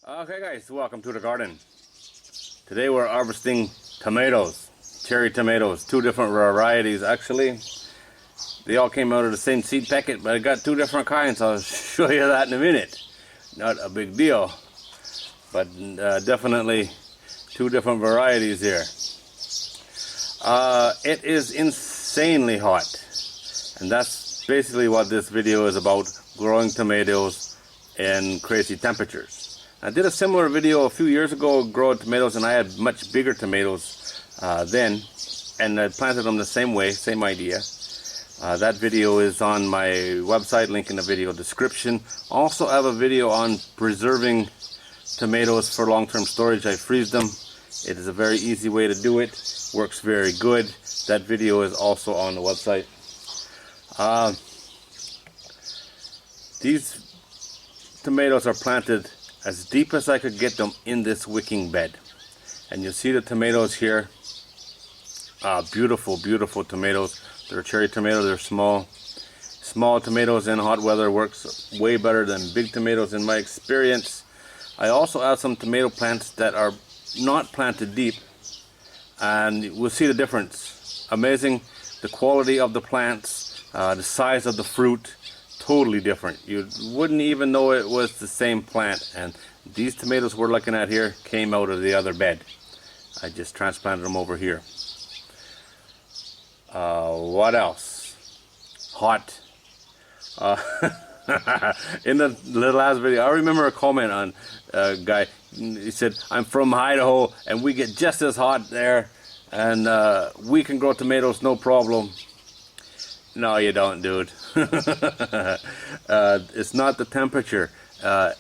Okay guys, welcome to the garden. Today we're harvesting tomatoes, cherry tomatoes, two different varieties actually. They all came out of the same seed packet, but I got two different kinds. I'll show you that in a minute. Not a big deal, but definitely two different varieties here. It is insanely hot, and that's basically what this video is about, growing tomatoes in crazy temperatures. I did a similar video a few years ago growing tomatoes, and I had much bigger tomatoes then, and I planted them the same way, same idea. That video is on my website, link in the video description. Also have a video on preserving tomatoes for long-term storage. I freeze them. It is a very easy way to do it. Works very good. That video is also on the website. These tomatoes are planted as deep as I could get them in this wicking bed. And you see the tomatoes here. Beautiful, beautiful tomatoes. They're cherry tomatoes. They're small. Small tomatoes in hot weather works way better than big tomatoes in my experience. I also have some tomato plants that are not planted deep, and we'll see the difference. Amazing, the quality of the plants, the size of the fruit, totally different. You wouldn't even know it was the same plant. And these tomatoes we're looking at here came out of the other bed. I just transplanted them over here. What else? Hot. In the last video, I remember a comment on a guy. He said, I'm from Idaho and we get just as hot there, and we can grow tomatoes no problem. No, you don't, dude. It's not the temperature.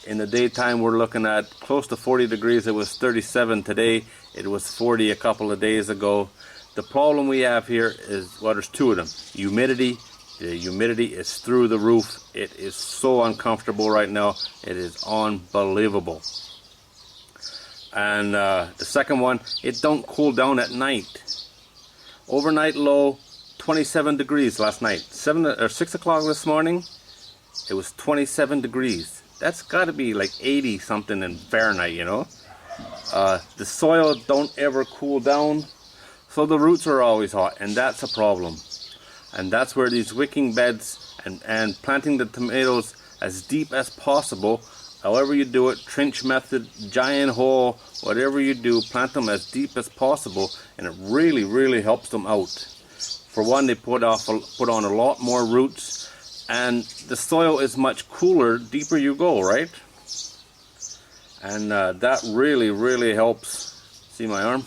In the daytime, we're looking at close to 40 degrees. It was 37 today. It was 40 a couple of days ago. The problem we have here is, well, there's two of them. Humidity. The humidity is through the roof. It is so uncomfortable right now. It is unbelievable. And the second one, it don't cool down at night. Overnight low, 27 degrees last night. 6 o'clock this morning, it was 27 degrees. That's got to be like 80 something in Fahrenheit, you know. The soil don't ever cool down, so the roots are always hot, and that's a problem. And that's where these wicking beds and planting the tomatoes as deep as possible, however you do it, trench method, giant hole, whatever you do, plant them as deep as possible, and it really, really helps them out. For one, they put on a lot more roots, and the soil is much cooler deeper you go, right? And that really, really helps. See my arm?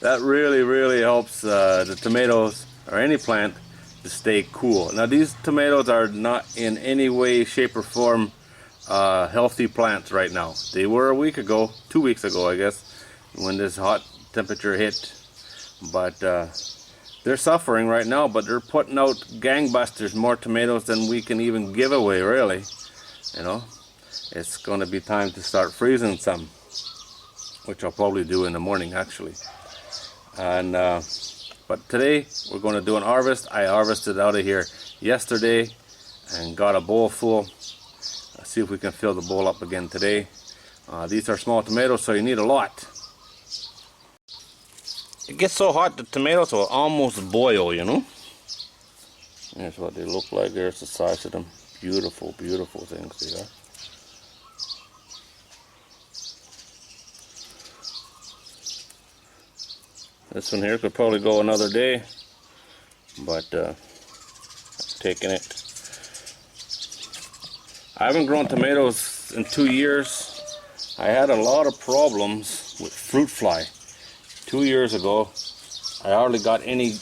That really, really helps the tomatoes or any plant to stay cool. Now, these tomatoes are not in any way, shape, or form healthy plants right now. They were a week ago, 2 weeks ago, I guess, when this hot temperature hit. But they're suffering right now, but they're putting out gangbusters, more tomatoes than we can even give away, really. You know, it's going to be time to start freezing some, which I'll probably do in the morning, actually. And but today we're going to do an harvest. I harvested out of here yesterday and got a bowl full. Let's see if we can fill the bowl up again today. These are small tomatoes, so you need a lot. It gets so hot the tomatoes will almost boil, you know. Here's what they look like. There's the size of them. Beautiful, beautiful things they are. This one here could probably go another day, but I'm taking it. I haven't grown tomatoes in 2 years. I had a lot of problems with fruit fly. 2 years ago, I hardly got any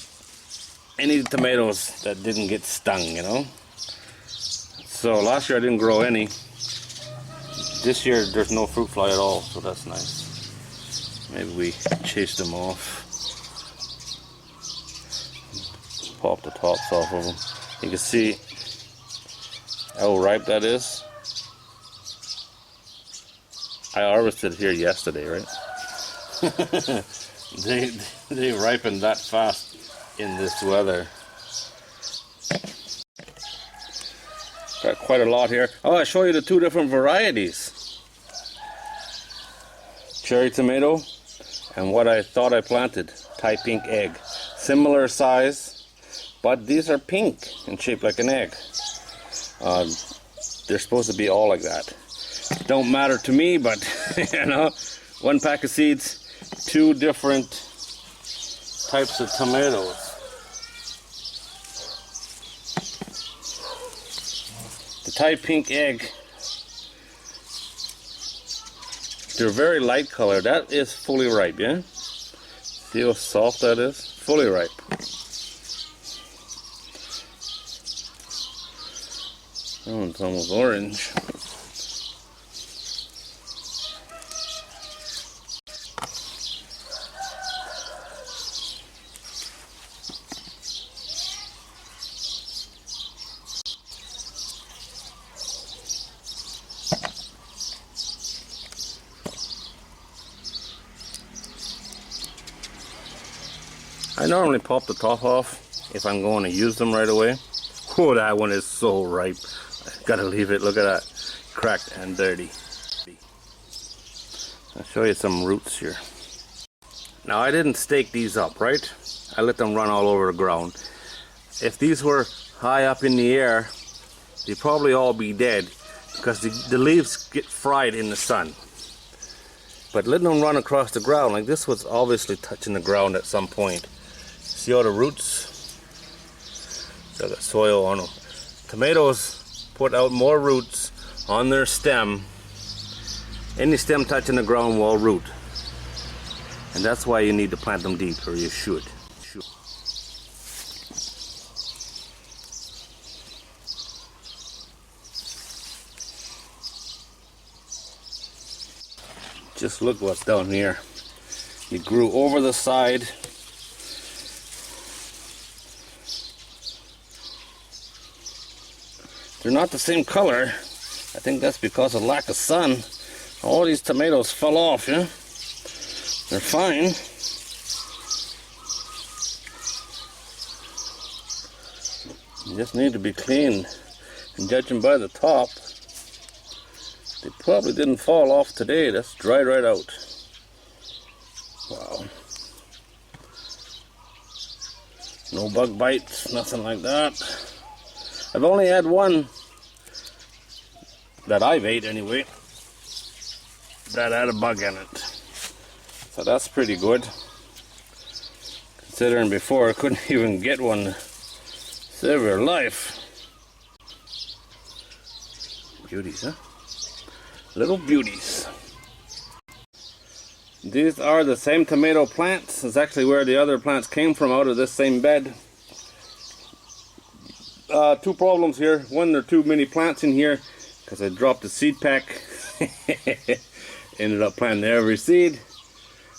tomatoes that didn't get stung, you know. So last year I didn't grow any. This year there's no fruit fly at all, so that's nice. Maybe we chase them off. Pop the tops off of them. You can see how ripe that is. I harvested here yesterday, right? They ripen that fast in this weather. Got quite a lot here. Oh, I'll show you the two different varieties. cherry tomato, and what I thought I planted, Thai pink egg. Similar size, but these are pink and shaped like an egg. They're supposed to be all like that. Don't matter to me, but you know, one pack of seeds, two different types of tomatoes. The Thai pink egg, they're very light color. That is fully ripe, yeah? See how soft that is? Fully ripe. That one's almost orange. I normally pop the top off if I'm going to use them right away. Oh, that one is so ripe. I gotta leave it. Look at that. Cracked and dirty. I'll show you some roots here. Now, I didn't stake these up, right? I let them run all over the ground. If these were high up in the air, they'd probably all be dead because the leaves get fried in the sun. But letting them run across the ground, like this was obviously touching the ground at some point. See all the roots? They got soil on them. Tomatoes put out more roots on their stem. Any stem touching the ground will root. And that's why you need to plant them deep, or you should. Just look what's down here. It grew over the side. They're not the same color. I think that's because of lack of sun. All these tomatoes fell off, yeah? They're fine. You just need to be cleaned. And judging by the top, they probably didn't fall off today. That's dried right out. Wow. No bug bites, nothing like that. I've only had one that I've ate anyway that had a bug in it. So that's pretty good. Considering before I couldn't even get one to save your life. Beauties, huh? Little beauties. These are the same tomato plants. It's actually where the other plants came from, out of this same bed. Two problems here. One, there are too many plants in here because I dropped the seed pack. Ended up planting every seed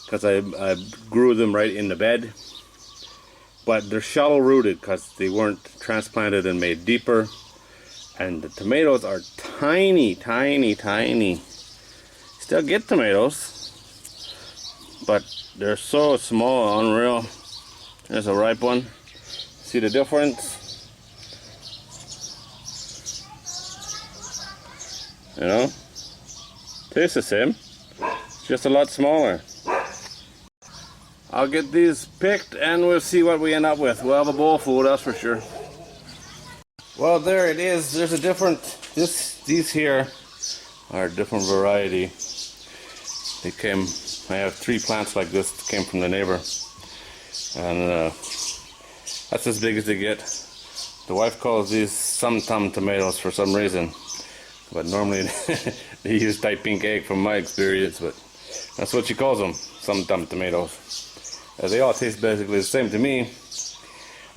because I grew them right in the bed. But they're shallow rooted because they weren't transplanted and made deeper. And the tomatoes are tiny, tiny, tiny. Still get tomatoes, but they're so small, unreal. There's a ripe one. See the difference? You know, tastes the same, just a lot smaller. I'll get these picked and we'll see what we end up with. We'll have a bowl full, that's for sure. Well, there it is. There's a different, these here are a different variety. They came, I have 3 plants like this that came from the neighbor. And that's as big as they get. The wife calls these some-tum tomatoes for some reason. But normally they use Thai pink egg from my experience, but that's what she calls them, some-tum tomatoes. They all taste basically the same to me.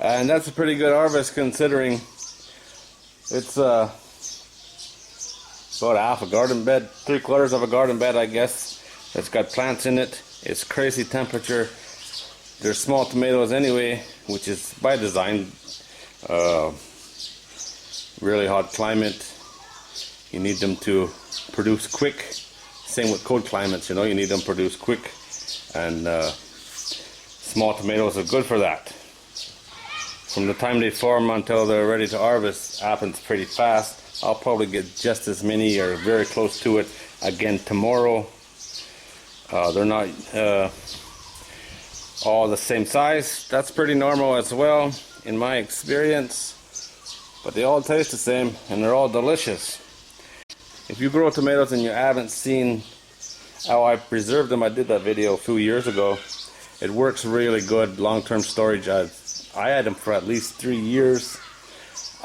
And that's a pretty good harvest considering it's about half a garden bed, 3/4 of a garden bed, I guess. It's got plants in it. It's crazy temperature. They're small tomatoes anyway, which is by design. Really hot climate. You need them to produce quick. Same with cold climates, you know, you need them to produce quick. And small tomatoes are good for that. From the time they form until they're ready to harvest happens pretty fast. I'll probably get just as many or very close to it again tomorrow. They're not all the same size. That's pretty normal as well in my experience. But they all taste the same and they're all delicious. If you grow tomatoes and you haven't seen how I preserve them, I did that video a few years ago. It works really good, long-term storage. I had them for at least 3 years,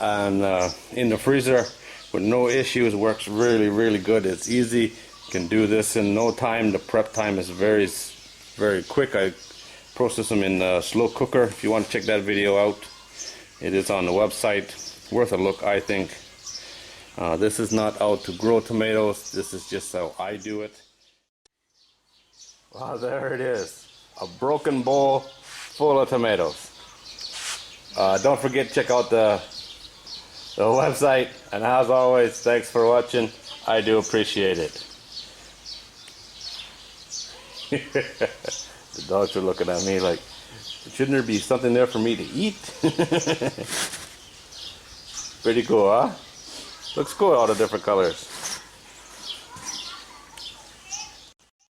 and in the freezer with no issues. Works really good. It's easy. You can do this in no time. The prep time is very quick. I process them in a slow cooker. If you want to check that video out, it is on the website. Worth a look, I think. This is not out to grow tomatoes. This is just how I do it. Wow, there it is. A broken bowl full of tomatoes. Don't forget to check out the website. And as always, thanks for watching. I do appreciate it. The dogs are looking at me like, shouldn't there be something there for me to eat? Pretty cool, huh? Looks cool, all the different colors.